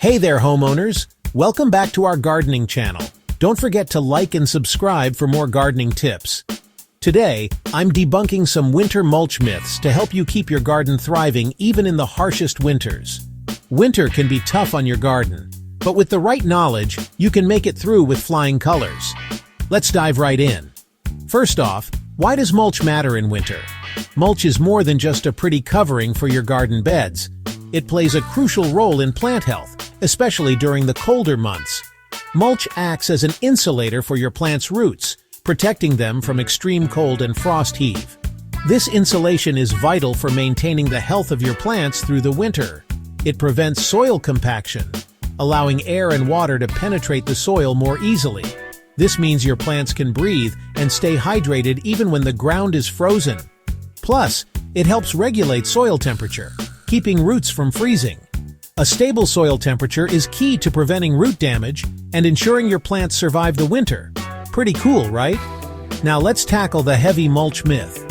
Hey there, homeowners! Welcome back to our gardening channel. Don't forget to like and subscribe for more gardening tips. Today, I'm debunking some winter mulch myths to help you keep your garden thriving even in the harshest winters. Winter can be tough on your garden, but with the right knowledge, you can make it through with flying colors. Let's dive right in. First off, why does mulch matter in winter? Mulch is more than just a pretty covering for your garden beds. It plays a crucial role in plant health, especially during the colder months. Mulch acts as an insulator for your plant's roots, protecting them from extreme cold and frost heave. This insulation is vital for maintaining the health of your plants through the winter. It prevents soil compaction, allowing air and water to penetrate the soil more easily. This means your plants can breathe and stay hydrated even when the ground is frozen. Plus, it helps regulate soil temperature, keeping roots from freezing. A stable soil temperature is key to preventing root damage and ensuring your plants survive the winter. Pretty cool, right? Now let's tackle the heavy mulch myth.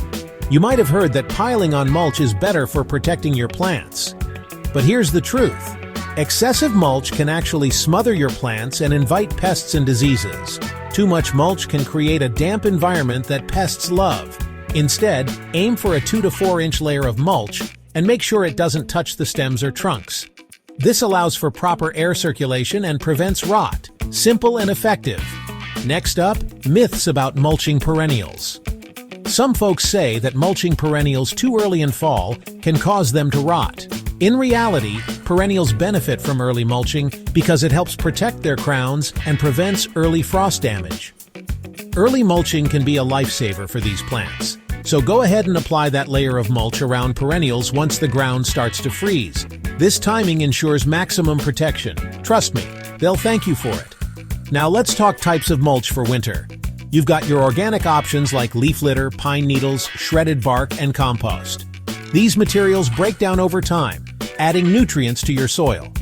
You might have heard that piling on mulch is better for protecting your plants. But here's the truth. Excessive mulch can actually smother your plants and invite pests and diseases. Too much mulch can create a damp environment that pests love. Instead, aim for a 2 to 4 inch layer of mulch and make sure it doesn't touch the stems or trunks. This allows for proper air circulation and prevents rot. Simple and effective. Next up, myths about mulching perennials. Some folks say that mulching perennials too early in fall can cause them to rot. In reality, perennials benefit from early mulching because it helps protect their crowns and prevents early frost damage. Early mulching can be a lifesaver for these plants. So go ahead and apply that layer of mulch around perennials once the ground starts to freeze. This timing ensures maximum protection. Trust me, they'll thank you for it. Now let's talk types of mulch for winter. You've got your organic options like leaf litter, pine needles, shredded bark, and compost. These materials break down over time, adding nutrients to your soil.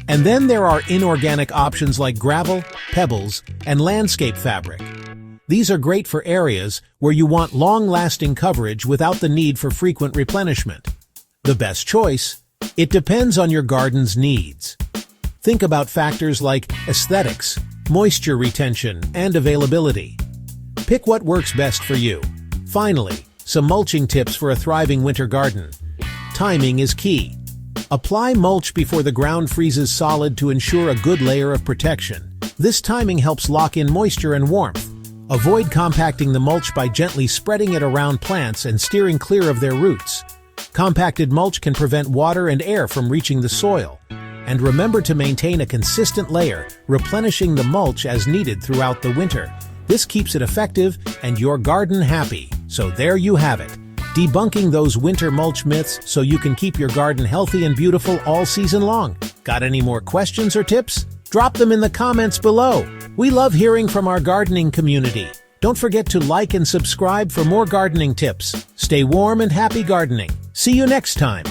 And then there are inorganic options like gravel, pebbles, and landscape fabric. These are great for areas where you want long-lasting coverage without the need for frequent replenishment. The best choice? It depends on your garden's needs. Think about factors like aesthetics, moisture retention, and availability. Pick what works best for you. Finally, some mulching tips for a thriving winter garden. Timing is key. Apply mulch before the ground freezes solid to ensure a good layer of protection. This timing helps lock in moisture and warmth. Avoid compacting the mulch by gently spreading it around plants and steering clear of their roots. Compacted mulch can prevent water and air from reaching the soil. And remember to maintain a consistent layer, replenishing the mulch as needed throughout the winter. This keeps it effective and your garden happy. So there you have it. Debunking those winter mulch myths so you can keep your garden healthy and beautiful all season long. Got any more questions or tips? Drop them in the comments below. We love hearing from our gardening community. Don't forget to like and subscribe for more gardening tips. Stay warm and happy gardening. See you next time.